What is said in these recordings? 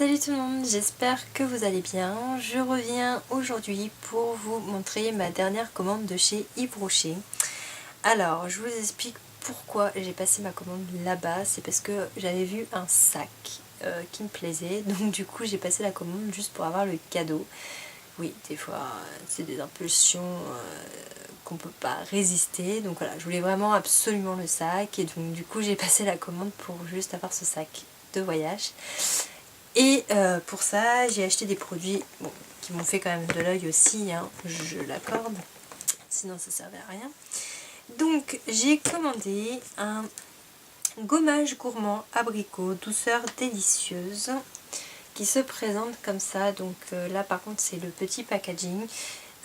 Salut tout le monde, j'espère que vous allez bien. Je reviens aujourd'hui pour vous montrer ma dernière commande de chez Yves Rocher. Alors, je vous explique pourquoi j'ai passé ma commande là-bas. C'est parce que j'avais vu un sac qui me plaisait. Donc du coup, j'ai passé la commande juste pour avoir le cadeau. Oui, des fois, c'est des impulsions qu'on peut pas résister. Donc voilà, je voulais vraiment absolument le sac. Et donc du coup, j'ai passé la commande pour juste avoir ce sac de voyage. Et pour ça, j'ai acheté des produits qui m'ont fait quand même de l'œil aussi, hein, je l'accorde, sinon ça servait à rien. Donc j'ai commandé un gommage gourmand abricot, douceur délicieuse, qui se présente comme ça. Donc là par contre c'est le petit packaging.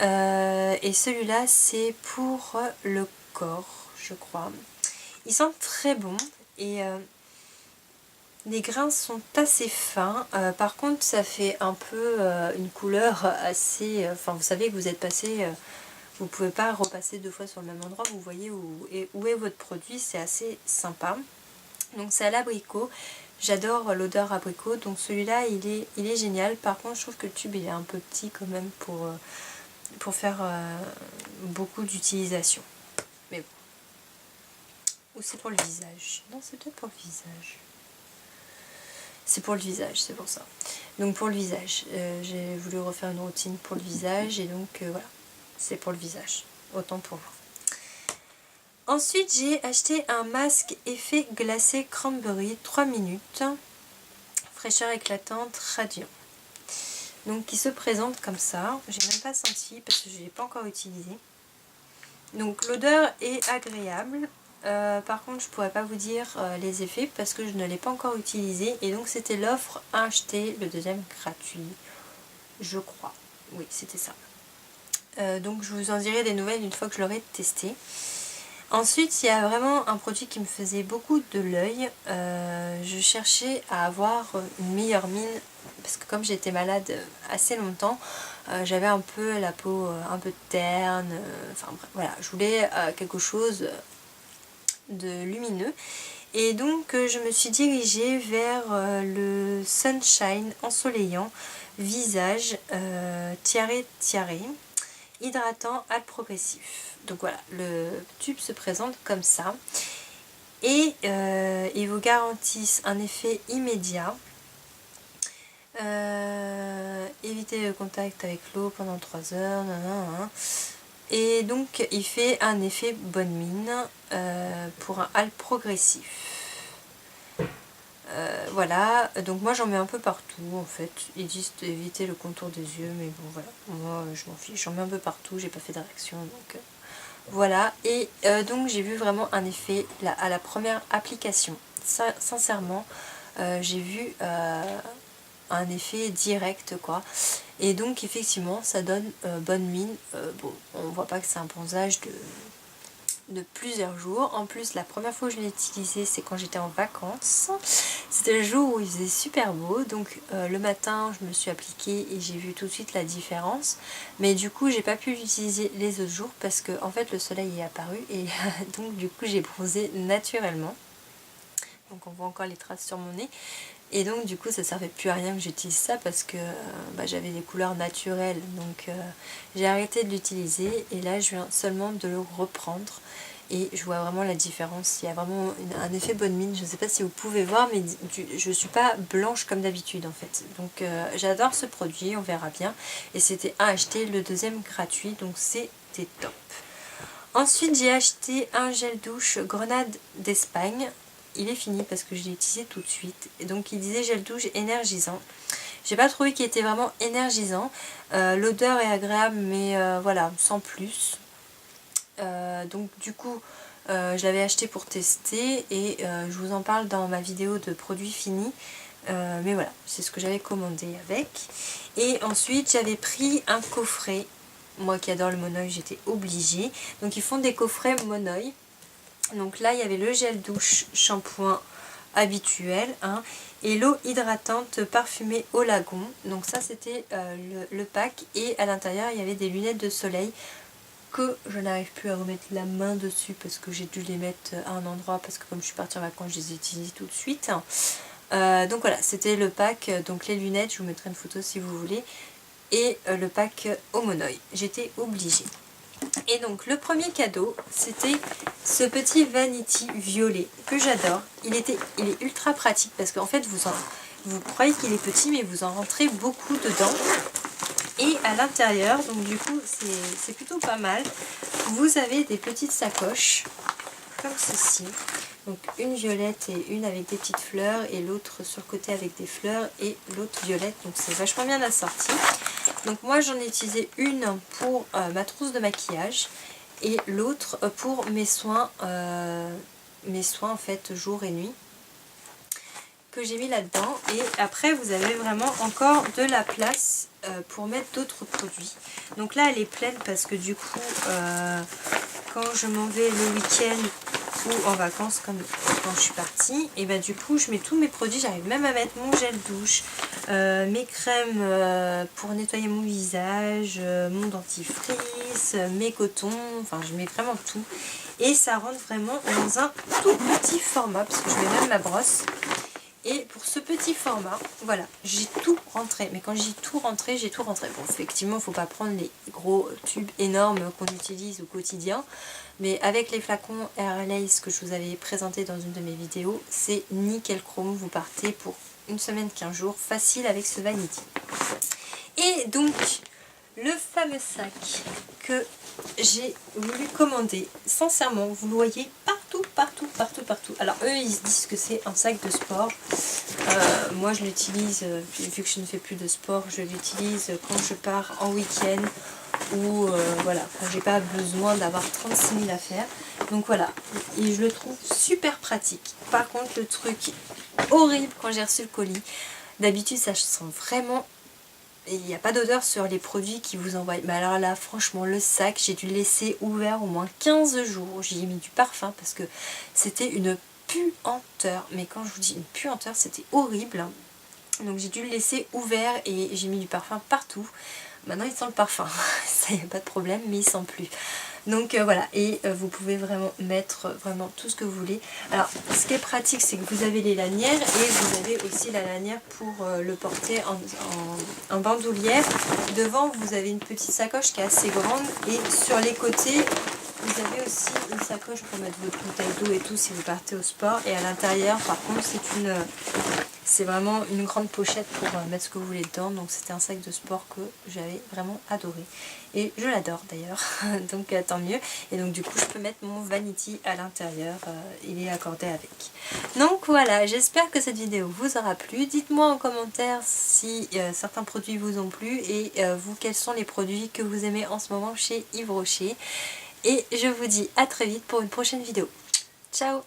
Et celui-là c'est pour le corps, je crois. Il sent très bon et... les grains sont assez fins, par contre ça fait un peu une couleur assez... Enfin vous savez que vous êtes passé, vous pouvez pas repasser deux fois sur le même endroit, vous voyez où est votre produit, c'est assez sympa. Donc c'est à l'abricot, j'adore l'odeur abricot, donc celui-là il est génial. Par contre je trouve que le tube il est un peu petit quand même pour faire beaucoup d'utilisation. Mais bon. Ou c'est pour le visage? Non, c'est peut-être pour le visage. C'est pour le visage, c'est pour ça. Donc pour le visage, j'ai voulu refaire une routine pour le visage et donc voilà, c'est pour le visage, autant pour vous. Ensuite j'ai acheté un masque effet glacé cranberry 3 minutes, fraîcheur éclatante radiant. Donc qui se présente comme ça, j'ai même pas senti parce que je ne l'ai pas encore utilisé. Donc l'odeur est agréable. Par contre je pourrais pas vous dire les effets parce que je ne l'ai pas encore utilisé et donc c'était l'offre à acheter, le deuxième gratuit, je crois. Oui, c'était ça. Donc je vous en dirai des nouvelles une fois que je l'aurai testé. Ensuite il y a vraiment un produit qui me faisait beaucoup de l'œil. Je cherchais à avoir une meilleure mine parce que comme j'étais malade assez longtemps, j'avais un peu la peau un peu terne, enfin bref, voilà, je voulais quelque chose de lumineux et donc je me suis dirigée vers le Sunshine ensoleillant visage tiare hydratant al progressif. Donc voilà, le tube se présente comme ça et ils vous garantissent un effet immédiat. Évitez le contact avec l'eau pendant 3 heures, nanana. Et donc il fait un effet bonne mine pour un hal progressif. Voilà, donc moi j'en mets un peu partout en fait. Ils disent d'éviter le contour des yeux, mais bon voilà, moi je m'en fiche, j'en mets un peu partout, j'ai pas fait de réaction donc voilà. Et donc j'ai vu vraiment un effet là, à la première application. Sincèrement, j'ai vu un effet direct quoi. Et donc effectivement ça donne bonne mine. Bon, on voit pas que c'est un bronzage de plusieurs jours. En plus la première fois que je l'ai utilisé c'est quand j'étais en vacances. C'était le jour où il faisait super beau. Donc le matin je me suis appliquée et j'ai vu tout de suite la différence. Mais du coup j'ai pas pu l'utiliser les autres jours parce que en fait le soleil est apparu et donc du coup j'ai bronzé naturellement. Donc on voit encore les traces sur mon nez. Et donc du coup ça servait plus à rien que j'utilise ça parce que j'avais des couleurs naturelles. Donc j'ai arrêté de l'utiliser et là je viens seulement de le reprendre. Et je vois vraiment la différence. Il y a vraiment un effet bonne mine. Je ne sais pas si vous pouvez voir mais je ne suis pas blanche comme d'habitude en fait. Donc j'adore ce produit, on verra bien. Et c'était à acheter, le deuxième gratuit. Donc c'était top. Ensuite j'ai acheté un gel douche Grenade d'Espagne. Il est fini parce que je l'ai utilisé tout de suite. Et donc il disait gel douche énergisant. J'ai pas trouvé qu'il était vraiment énergisant. L'odeur est agréable mais voilà, sans plus. Donc du coup je l'avais acheté pour tester et je vous en parle dans ma vidéo de produits finis. Mais voilà, c'est ce que j'avais commandé avec. Et ensuite j'avais pris un coffret. Moi qui adore le monoeil, j'étais obligée. Donc ils font des coffrets monoeil. Donc là il y avait le gel douche shampoing habituel hein, et l'eau hydratante parfumée au lagon. Donc ça c'était le pack et à l'intérieur il y avait des lunettes de soleil que je n'arrive plus à remettre la main dessus parce que j'ai dû les mettre à un endroit parce que comme je suis partie en vacances je les ai utilisées tout de suite. Donc voilà, c'était le pack, donc les lunettes, je vous mettrai une photo si vous voulez, et le pack Homonoï. J'étais obligée. Et donc le premier cadeau, c'était ce petit vanity violet que j'adore. Il est ultra pratique parce qu'en fait vous croyez qu'il est petit mais vous en rentrez beaucoup dedans. Et à l'intérieur, donc du coup c'est plutôt pas mal, vous avez des petites sacoches comme ceci. Donc une violette et une avec des petites fleurs et l'autre sur le côté avec des fleurs et l'autre violette, donc c'est vachement bien assorti. Donc moi j'en ai utilisé une pour ma trousse de maquillage et l'autre pour mes soins en fait jour et nuit que j'ai mis là-dedans. Et après vous avez vraiment encore de la place pour mettre d'autres produits. Donc là elle est pleine parce que du coup quand je m'en vais le week-end ou en vacances comme quand je suis partie, et ben du coup je mets tous mes produits, j'arrive même à mettre mon gel douche, mes crèmes pour nettoyer mon visage, mon dentifrice, mes cotons, enfin je mets vraiment tout et ça rentre vraiment dans un tout petit format parce que je mets même ma brosse. Et pour ce petit format, voilà, j'ai tout rentré. Mais quand j'ai tout rentré, j'ai tout rentré. Bon, effectivement, il ne faut pas prendre les gros tubes énormes qu'on utilise au quotidien. Mais avec les flacons Air Lace que je vous avais présenté dans une de mes vidéos, c'est nickel chrome. Vous partez pour une semaine, 15 jours, facile avec ce vanity. Et donc, le fameux sac que j'ai voulu commander, sincèrement, vous le voyez partout, partout, partout, partout. Alors eux, ils se disent que c'est un sac de sport. Moi, je l'utilise, vu que je ne fais plus de sport, je l'utilise quand je pars en week-end ou voilà, quand j'ai pas besoin d'avoir 36 000 affaires. Donc voilà, et je le trouve super pratique. Par contre, le truc horrible quand j'ai reçu le colis, d'habitude ça sent vraiment... Il n'y a pas d'odeur sur les produits qui vous envoient. Mais alors là, franchement, le sac, j'ai dû le laisser ouvert au moins 15 jours. J'y ai mis du parfum parce que c'était une puanteur. Mais quand je vous dis une puanteur, c'était horrible. Donc j'ai dû le laisser ouvert et j'ai mis du parfum partout. Maintenant, il sent le parfum. Ça, il n'y a pas de problème, mais il sent plus. Donc voilà, et vous pouvez vraiment mettre vraiment tout ce que vous voulez. Alors, ce qui est pratique, c'est que vous avez les lanières et vous avez aussi la lanière pour le porter en bandoulière. Devant, vous avez une petite sacoche qui est assez grande et sur les côtés, vous avez aussi une sacoche pour mettre votre bouteille d'eau et tout si vous partez au sport. Et à l'intérieur, par contre, c'est vraiment une grande pochette pour mettre ce que vous voulez dedans. Donc c'était un sac de sport que j'avais vraiment adoré. Et je l'adore d'ailleurs. Donc tant mieux. Et donc du coup je peux mettre mon vanity à l'intérieur. Il est accordé avec. Donc voilà, j'espère que cette vidéo vous aura plu. Dites-moi en commentaire si certains produits vous ont plu. Et vous, quels sont les produits que vous aimez en ce moment chez Yves Rocher. Et je vous dis à très vite pour une prochaine vidéo. Ciao!